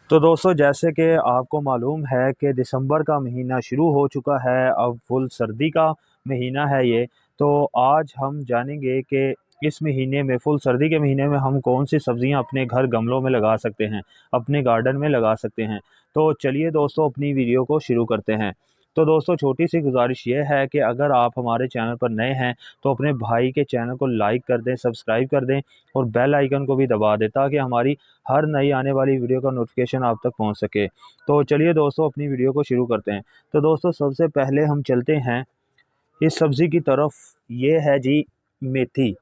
तो दोस्तों, जैसे कि आपको मालूम है कि दिसंबर का महीना शुरू हो चुका है। अब फुल सर्दी का महीना है ये। तो आज हम जानेंगे कि इस महीने में, फुल सर्दी के महीने में, हम कौन सी सब्जियां अपने घर गमलों में लगा सकते हैं, अपने गार्डन में लगा सकते हैं। तो चलिए दोस्तों, अपनी वीडियो को शुरू करते हैं। तो दोस्तों, छोटी सी गुजारिश ये है कि अगर आप हमारे चैनल पर नए हैं तो अपने भाई के चैनल को लाइक कर दें, सब्सक्राइब कर दें और बेल आइकन को भी दबा दें, ताकि हमारी हर नई आने वाली वीडियो का नोटिफिकेशन आप तक पहुंच सके। तो चलिए दोस्तों, अपनी वीडियो को शुरू करते हैं। तो दोस्तों, सबसे पहले हम चलते हैं इस सब्ज़ी की तरफ। ये है जी मेथी,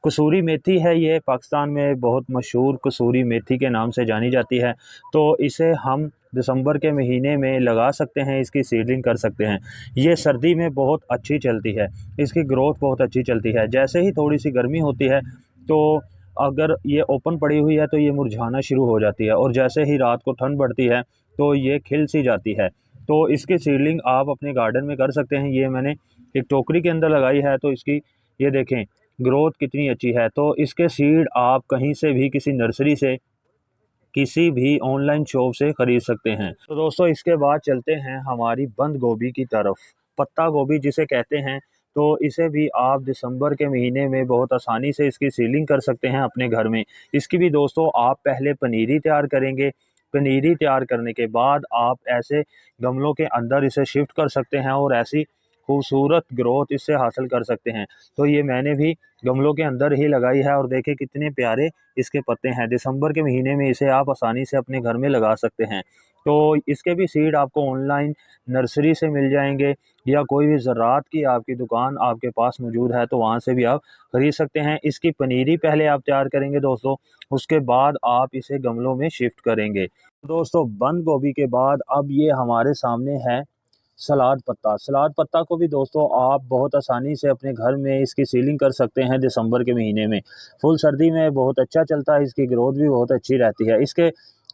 कसूरी मेथी है। ये पाकिस्तान में बहुत मशहूर कसूरी मेथी के नाम से जानी जाती है। तो इसे हम दिसंबर के महीने में लगा सकते हैं, इसकी सीडलिंग कर सकते हैं। ये सर्दी में बहुत अच्छी चलती है, इसकी ग्रोथ बहुत अच्छी चलती है। जैसे ही थोड़ी सी गर्मी होती है तो अगर ये ओपन पड़ी हुई है तो ये मुरझाना शुरू हो जाती है, और जैसे ही रात को ठंड बढ़ती है तो ये खिल सी जाती है। तो इसकी सीडलिंग आप अपने गार्डन में कर सकते हैं। ये मैंने एक टोकरी के अंदर लगाई है, तो इसकी ये देखें ग्रोथ कितनी अच्छी है। तो इसके सीड आप कहीं से भी, किसी नर्सरी से, किसी भी ऑनलाइन शॉप से ख़रीद सकते हैं। तो दोस्तों, इसके बाद चलते हैं हमारी बंद गोभी की तरफ। पत्ता गोभी जिसे कहते हैं, तो इसे भी आप दिसंबर के महीने में बहुत आसानी से इसकी सीलिंग कर सकते हैं अपने घर में। इसकी भी दोस्तों, आप पहले पनीरी तैयार करेंगे। पनीरी तैयार करने के बाद आप ऐसे गमलों के अंदर इसे शिफ्ट कर सकते हैं और ऐसी खूबसूरत ग्रोथ इससे हासिल कर सकते हैं। तो ये मैंने भी गमलों के अंदर ही लगाई है, और देखिए कितने प्यारे इसके पत्ते हैं। दिसंबर के महीने में इसे आप आसानी से अपने घर में लगा सकते हैं। तो इसके भी सीड आपको ऑनलाइन नर्सरी से मिल जाएंगे, या कोई भी ज़राअत की आपकी दुकान आपके पास मौजूद है तो वहाँ से भी आप खरीद सकते हैं। इसकी पनीरी पहले आप तैयार करेंगे दोस्तों, उसके बाद आप इसे गमलों में शिफ्ट करेंगे। दोस्तों, बंद गोभी के बाद अब ये हमारे सामने है सलाद पत्ता। सलाद पत्ता को भी दोस्तों आप बहुत आसानी से अपने घर में इसकी सीलिंग कर सकते हैं दिसंबर के महीने में। फुल सर्दी में बहुत अच्छा चलता है, इसकी ग्रोथ भी बहुत अच्छी रहती है। इसके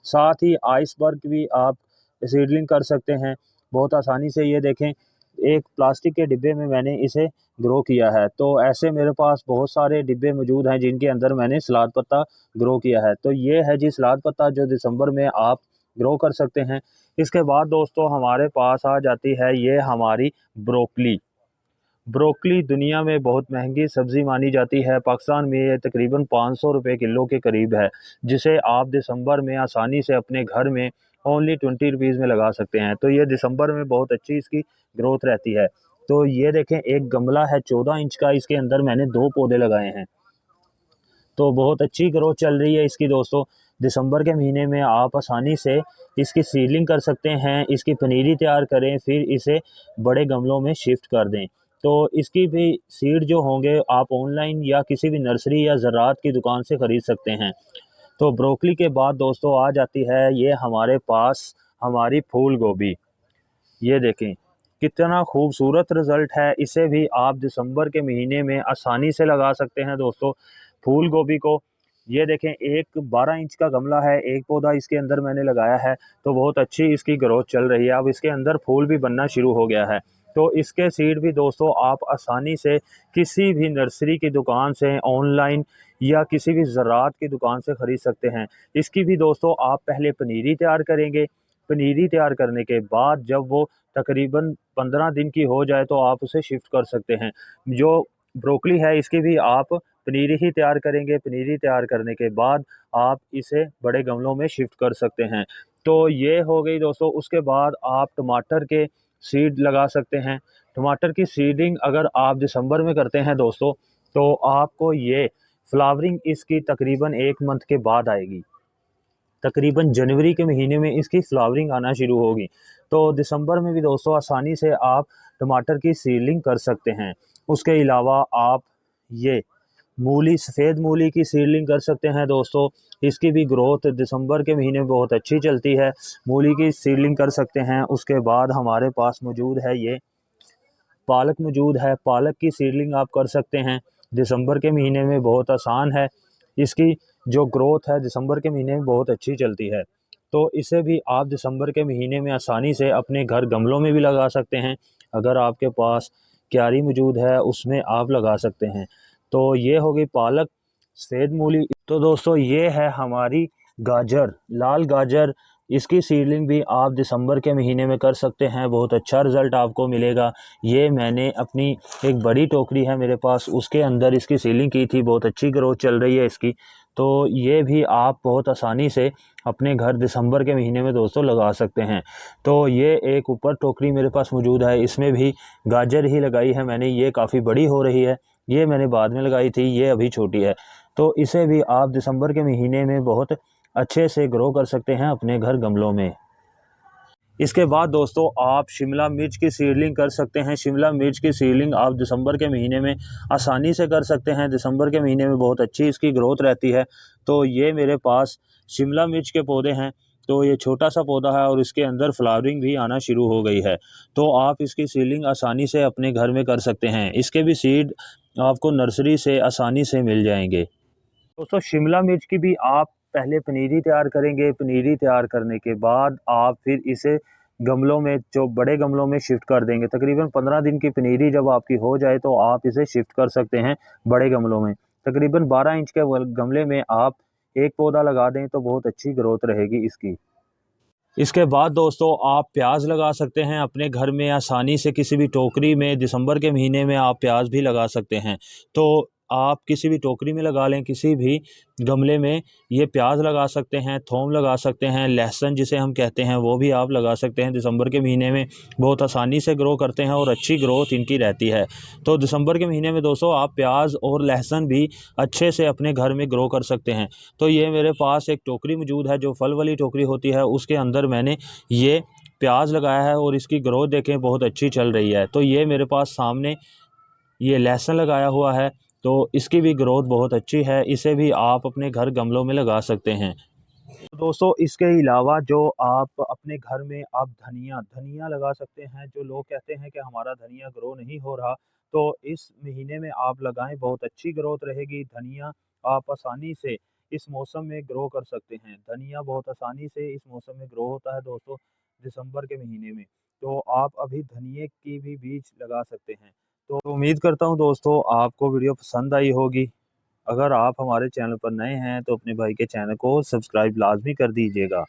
साथ ही आइसबर्ग भी आप सीडलिंग कर सकते हैं बहुत आसानी से। ये देखें, एक प्लास्टिक के डिब्बे में मैंने इसे ग्रो किया है। तो ऐसे मेरे पास बहुत सारे डिब्बे मौजूद हैं जिनके अंदर मैंने सलाद पत्ता ग्रो किया है। तो ये है जी सलाद पत्ता, जो दिसंबर में आप ग्रो कर सकते हैं। इसके बाद दोस्तों, हमारे पास आ जाती है ये हमारी ब्रोकली। ब्रोकली दुनिया में बहुत महंगी सब्ज़ी मानी जाती है। पाकिस्तान में ये तकरीबन 500 रुपये किलो के करीब है, जिसे आप दिसंबर में आसानी से अपने घर में ओनली 20 रुपीज़ में लगा सकते हैं। तो ये दिसंबर में बहुत अच्छी इसकी ग्रोथ रहती है। तो ये देखें, एक गमला है 14 इंच का, इसके अंदर मैंने 2 पौधे लगाए हैं। तो बहुत अच्छी ग्रोथ चल रही है इसकी दोस्तों। दिसंबर के महीने में आप आसानी से इसकी सीडलिंग कर सकते हैं, इसकी पनीरी तैयार करें, फिर इसे बड़े गमलों में शिफ्ट कर दें। तो इसकी भी सीड जो होंगे आप ऑनलाइन या किसी भी नर्सरी या ज़राअत की दुकान से ख़रीद सकते हैं। तो ब्रोकली के बाद दोस्तों आ जाती है ये हमारे पास हमारी फूल गोभी। ये देखें कितना खूबसूरत रिज़ल्ट है। इसे भी आप दिसंबर के महीने में आसानी से लगा सकते हैं दोस्तों, फूल गोभी को। ये देखें, एक 12 इंच का गमला है, एक पौधा इसके अंदर मैंने लगाया है। तो बहुत अच्छी इसकी ग्रोथ चल रही है। अब इसके अंदर फूल भी बनना शुरू हो गया है। तो इसके सीड भी दोस्तों आप आसानी से किसी भी नर्सरी की दुकान से, ऑनलाइन या किसी भी ज़राअत की दुकान से ख़रीद सकते हैं। इसकी भी दोस्तों आप पहले पनीरी तैयार करेंगे। पनीरी तैयार करने के बाद जब वो तकरीबन 15 दिन की हो जाए तो आप उसे शिफ्ट कर सकते हैं। जो ब्रोकली है, इसकी भी आप पनीरी ही तैयार करेंगे। पनीरी तैयार करने के बाद आप इसे बड़े गमलों में शिफ्ट कर सकते हैं। तो ये हो गई दोस्तों। उसके बाद आप टमाटर के सीड लगा सकते हैं। टमाटर की सीडिंग अगर आप दिसंबर में करते हैं दोस्तों, तो आपको ये फ्लावरिंग इसकी तकरीबन 1 मंथ के बाद आएगी। तकरीबन जनवरी के महीने में इसकी फ्लावरिंग आना शुरू होगी। तो दिसंबर में भी दोस्तों आसानी से आप टमाटर की सीडलिंग कर सकते हैं। उसके अलावा आप ये मूली, सफ़ेद मूली की सीडलिंग कर सकते हैं दोस्तों। इसकी भी ग्रोथ दिसंबर के महीने में बहुत अच्छी चलती है। मूली की सीडलिंग कर सकते हैं। उसके बाद हमारे पास मौजूद है ये पालक मौजूद है। पालक की सीडलिंग आप कर सकते हैं, दिसंबर के महीने में बहुत आसान है। इसकी जो ग्रोथ है दिसंबर के महीने में बहुत अच्छी चलती है। तो इसे भी आप दिसंबर के महीने में आसानी से अपने घर गमलों में भी लगा सकते हैं। अगर आपके पास क्यारी मौजूद है उसमें आप लगा सकते हैं। तो ये हो गई पालक, सफ़ेद मूली। तो दोस्तों, ये है हमारी गाजर, लाल गाजर। इसकी सीडलिंग भी आप दिसंबर के महीने में कर सकते हैं, बहुत अच्छा रिज़ल्ट आपको मिलेगा। ये मैंने अपनी एक बड़ी टोकरी है मेरे पास, उसके अंदर इसकी सीडलिंग की थी, बहुत अच्छी ग्रोथ चल रही है इसकी। तो ये भी आप बहुत आसानी से अपने घर दिसंबर के महीने में दोस्तों लगा सकते हैं। तो ये एक ऊपर टोकरी मेरे पास मौजूद है, इसमें भी गाजर ही लगाई है मैंने, ये काफ़ी बड़ी हो रही है। ये मैंने बाद में लगाई थी, ये अभी छोटी है। तो इसे भी आप दिसंबर के महीने में बहुत अच्छे से ग्रो कर सकते हैं अपने घर गमलों में। इसके बाद दोस्तों आप शिमला मिर्च की सीडलिंग कर सकते हैं। शिमला मिर्च की सीडलिंग आप दिसंबर के महीने में आसानी से कर सकते हैं। दिसंबर के महीने में बहुत अच्छी इसकी ग्रोथ रहती है। तो ये मेरे पास शिमला मिर्च के पौधे हैं। तो ये छोटा सा पौधा है और इसके अंदर फ्लावरिंग भी आना शुरू हो गई है। तो आप इसकी सीडलिंग आसानी से अपने घर में कर सकते हैं। इसके भी सीड आपको नर्सरी से आसानी से मिल जाएंगे। दोस्तों शिमला मिर्च की भी आप पहले पनीरी तैयार करेंगे। पनीरी तैयार करने के बाद आप फिर इसे गमलों में, जो बड़े गमलों में शिफ्ट कर देंगे। तकरीबन 15 दिन की पनीरी जब आपकी हो जाए तो आप इसे शिफ्ट कर सकते हैं बड़े गमलों में। तकरीबन 12 इंच के गमले में आप एक पौधा लगा दें तो बहुत अच्छी ग्रोथ रहेगी इसकी। इसके बाद दोस्तों आप प्याज लगा सकते हैं अपने घर में आसानी से, किसी भी टोकरी में। दिसंबर के महीने में आप प्याज भी लगा सकते हैं। तो आप किसी भी टोकरी में लगा लें, किसी भी गमले में ये प्याज लगा सकते हैं, थोम लगा सकते हैं, लहसुन जिसे हम कहते हैं वो भी आप लगा सकते हैं। दिसंबर के महीने में बहुत आसानी से ग्रो करते हैं और अच्छी ग्रोथ इनकी रहती है। तो दिसंबर के महीने में दोस्तों आप प्याज और लहसुन भी अच्छे से अपने घर में ग्रो कर सकते हैं। तो ये मेरे पास एक टोकरी मौजूद है, जो फल वाली टोकरी होती है, उसके अंदर मैंने ये प्याज लगाया है और इसकी ग्रोथ देखें बहुत अच्छी चल रही है। तो ये मेरे पास सामने ये लहसुन लगाया हुआ है, तो इसकी भी ग्रोथ बहुत अच्छी है। इसे भी आप अपने घर गमलों में लगा सकते हैं। तो दोस्तों इसके अलावा जो आप अपने घर में आप धनिया धनिया लगा सकते हैं। जो लोग कहते हैं कि हमारा धनिया ग्रो नहीं हो रहा, तो इस महीने में आप लगाएं, बहुत अच्छी ग्रोथ रहेगी। धनिया आप आसानी से इस मौसम में ग्रो कर सकते हैं। धनिया बहुत आसानी से इस मौसम में ग्रो होता है दोस्तों, दिसंबर के महीने में। तो आप अभी धनिए की भी बीज लगा सकते हैं। तो उम्मीद करता हूँ दोस्तों आपको वीडियो पसंद आई होगी। अगर आप हमारे चैनल पर नए हैं तो अपने भाई के चैनल को सब्सक्राइब लाजमी कर दीजिएगा।